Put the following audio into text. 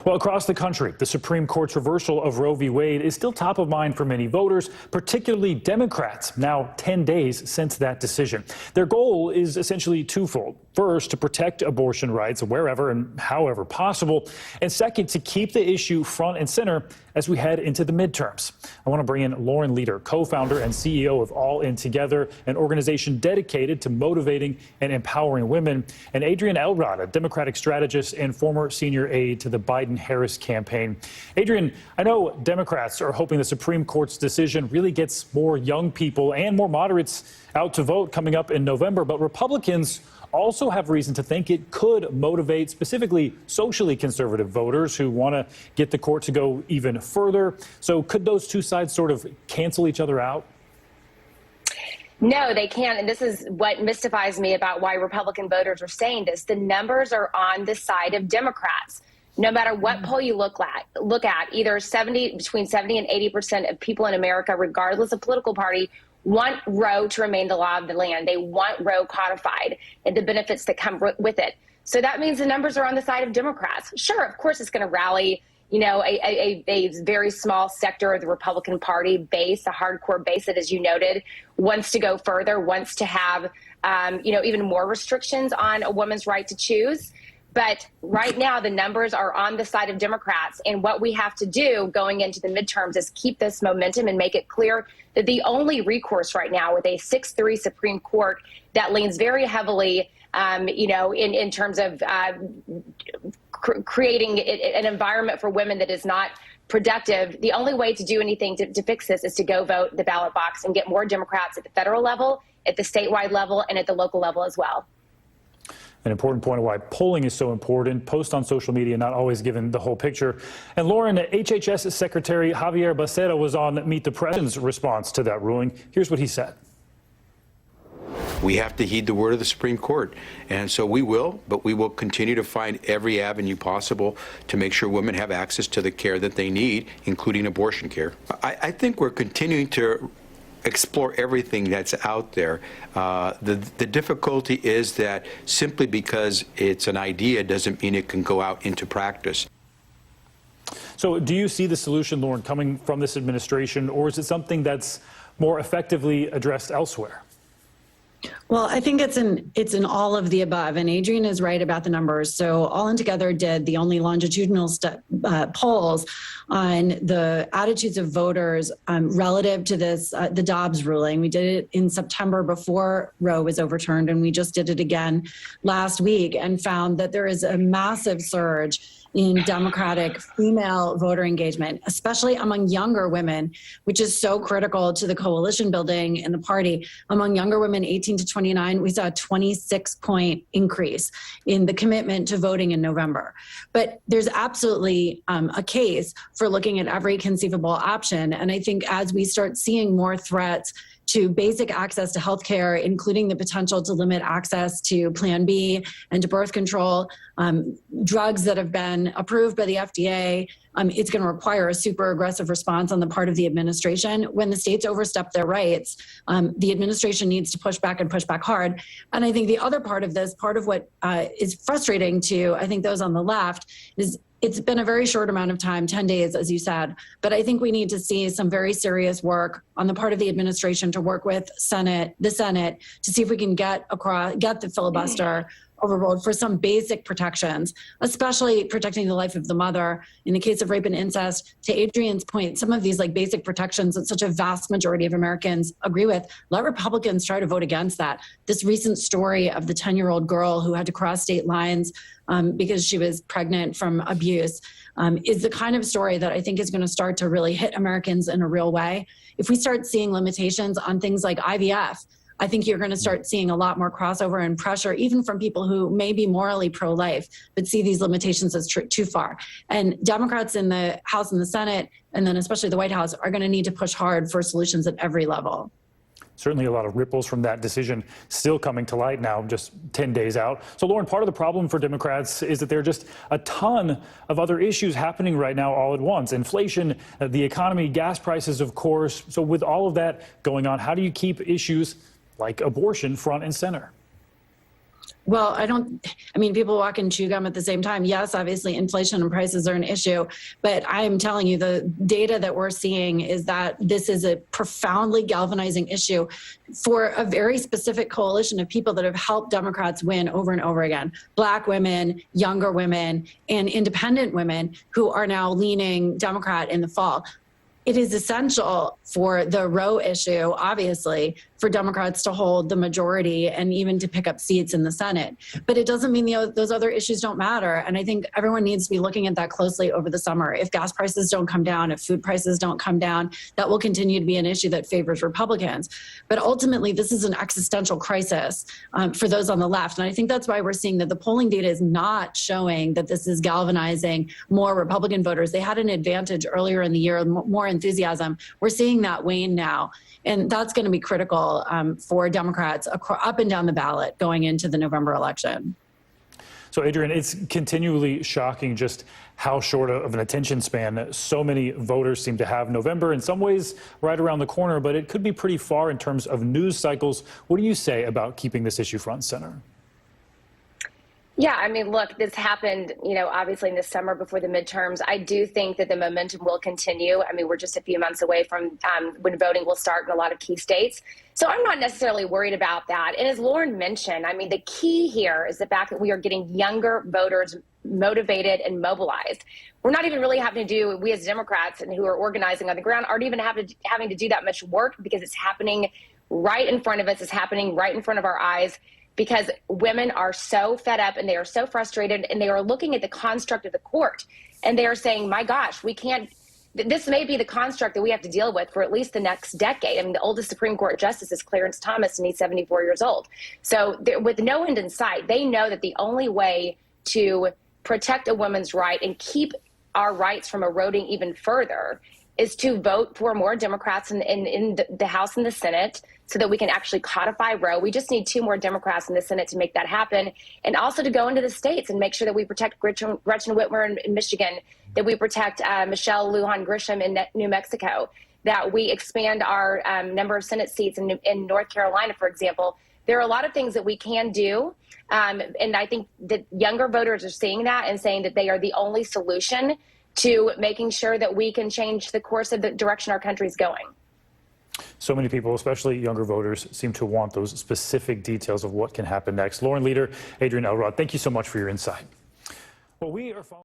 Well, across the country, the Supreme Court's reversal of Roe v. Wade is still top of mind for many voters, particularly Democrats, now 10 days since that decision. Their goal is essentially twofold. First, to protect abortion rights wherever and however possible. And second, to keep the issue front and center as we head into the midterms. I want to bring in Lauren Leader, co-founder and CEO of All In Together, an organization dedicated to motivating and empowering women, and Adrienne Elrod, a Democratic strategist and former senior aide to the Biden-Harris campaign. Adrienne, I know Democrats are hoping the Supreme Court's decision really gets more young people and more moderates out to vote coming up in November, but Republicans also have reason to think it could motivate specifically socially conservative voters who want to get the court to go even further. So could those two sides sort of cancel each other out? No, they can't. And this is what mystifies me about why Republican voters are saying this. The numbers are on the side of Democrats. No matter what poll you look at, either between 70 and 80% of people in America, regardless of political party, want Roe to remain the law of the land. They want Roe codified and the benefits that come with it. So that means the numbers are on the side of Democrats. Sure, of course, it's going to rally, a very small sector of the Republican Party base, a hardcore base that, as you noted, wants to go further, wants to have, even more restrictions on a woman's right to choose. But right now, the numbers are on the side of Democrats. And what we have to do going into the midterms is keep this momentum and make it clear that the only recourse right now with a 6-3 Supreme Court that leans very heavily, in terms of creating an environment for women that is not productive. The only way to do anything to fix this is to go vote the ballot box and get more Democrats at the federal level, at the statewide level, and at the local level as well. An important point of why polling is so important. Post on social media, not always given the whole picture. And Lauren, HHS Secretary Xavier Becerra was on Meet the President's response to that ruling. Here's what he said. We have to heed the word of the Supreme Court. And so we will, but we will continue to find every avenue possible to make sure women have access to the care that they need, including abortion care. I think we're continuing to explore everything that's out there. The difficulty is that simply because it's an idea doesn't mean it can go out into practice. So do you see the solution, Lauren, coming from this administration, or is it something that's more effectively addressed elsewhere? Well, I think it's in all of the above, and Adrienne is right about the numbers. So All In Together did the only longitudinal polls on the attitudes of voters relative to this, the Dobbs ruling. We did it in September before Roe was overturned, and we just did it again last week and found that there is a massive surge in Democratic female voter engagement, especially among younger women, which is so critical to the coalition building in the party. Among younger women 18 to 29, we saw a 26-point increase in the commitment to voting in November. But there's absolutely a case for looking at every conceivable option. And I think as we start seeing more threats to basic access to health care, including the potential to limit access to Plan B and to birth control, drugs that have been approved by the FDA, it's going to require a super aggressive response on the part of the administration. When the states overstep their rights, the administration needs to push back and push back hard. And I think the other part of this, part of what is frustrating to, I think, those on the left is it's been a very short amount of time, 10 days, as you said, but I think we need to see some very serious work on the part of the administration to work with the Senate, to see if we can get the filibuster overruled for some basic protections, especially protecting the life of the mother. In the case of rape and incest, to Adrienne's point, some of these basic protections that such a vast majority of Americans agree with, let Republicans try to vote against that. This recent story of the 10-year-old girl who had to cross state lines because she was pregnant from abuse is the kind of story that I think is going to start to really hit Americans in a real way. If we start seeing limitations on things like IVF, I think you're going to start seeing a lot more crossover and pressure, even from people who may be morally pro-life, but see these limitations as too far. And Democrats in the House and the Senate, and then especially the White House, are going to need to push hard for solutions at every level. Certainly a lot of ripples from that decision still coming to light now, just 10 days out. So, Lauren, part of the problem for Democrats is that there are just a ton of other issues happening right now all at once. Inflation, the economy, gas prices, of course. So with all of that going on, how do you keep issues like abortion front and center? Well, people walk and chew gum at the same time. Yes, obviously inflation and prices are an issue, but I am telling you the data that we're seeing is that this is a profoundly galvanizing issue for a very specific coalition of people that have helped Democrats win over and over again. Black women, younger women, and independent women who are now leaning Democrat in the fall. It is essential for the Roe issue, obviously, for Democrats to hold the majority and even to pick up seats in the Senate. But it doesn't mean those other issues don't matter. And I think everyone needs to be looking at that closely over the summer. If gas prices don't come down, if food prices don't come down, that will continue to be an issue that favors Republicans. But ultimately, this is an existential crisis for those on the left. And I think that's why we're seeing that the polling data is not showing that this is galvanizing more Republican voters. They had an advantage earlier in the year, more enthusiasm. We're seeing that wane now. And that's going to be critical for Democrats up and down the ballot going into the November election. So, Adrienne, it's continually shocking just how short of an attention span so many voters seem to have. November, in some ways, right around the corner, but it could be pretty far in terms of news cycles. What do you say about keeping this issue front and center? Yeah, I mean, look, this happened, obviously in the summer before the midterms. I do think that the momentum will continue. I mean, we're just a few months away from when voting will start in a lot of key states. So I'm not necessarily worried about that. And as Lauren mentioned, I mean, the key here is the fact that we are getting younger voters motivated and mobilized. We're not even really having to do, we as Democrats and who are organizing on the ground aren't even having to do that much work because it's happening right in front of us. It's happening right in front of our eyes. Because women are so fed up and they are so frustrated and they are looking at the construct of the court and they are saying, my gosh, we can't, this may be the construct that we have to deal with for at least the next decade. I mean, the oldest Supreme Court justice is Clarence Thomas and he's 74 years old. So with no end in sight, they know that the only way to protect a woman's right and keep our rights from eroding even further is to vote for more Democrats in the House and the Senate so that we can actually codify Roe. We just need 2 more Democrats in the Senate to make that happen. And also to go into the states and make sure that we protect Gretchen Whitmer in Michigan, that we protect Michelle Lujan Grisham in New Mexico, that we expand our number of Senate seats in North Carolina, for example. There are a lot of things that we can do. And I think that younger voters are seeing that and saying that they are the only solution to making sure that we can change the course of the direction our country is going. So many people, especially younger voters, seem to want those specific details of what can happen next. Lauren Leader, Adrienne Elrod, thank you so much for your insight. Well, we are following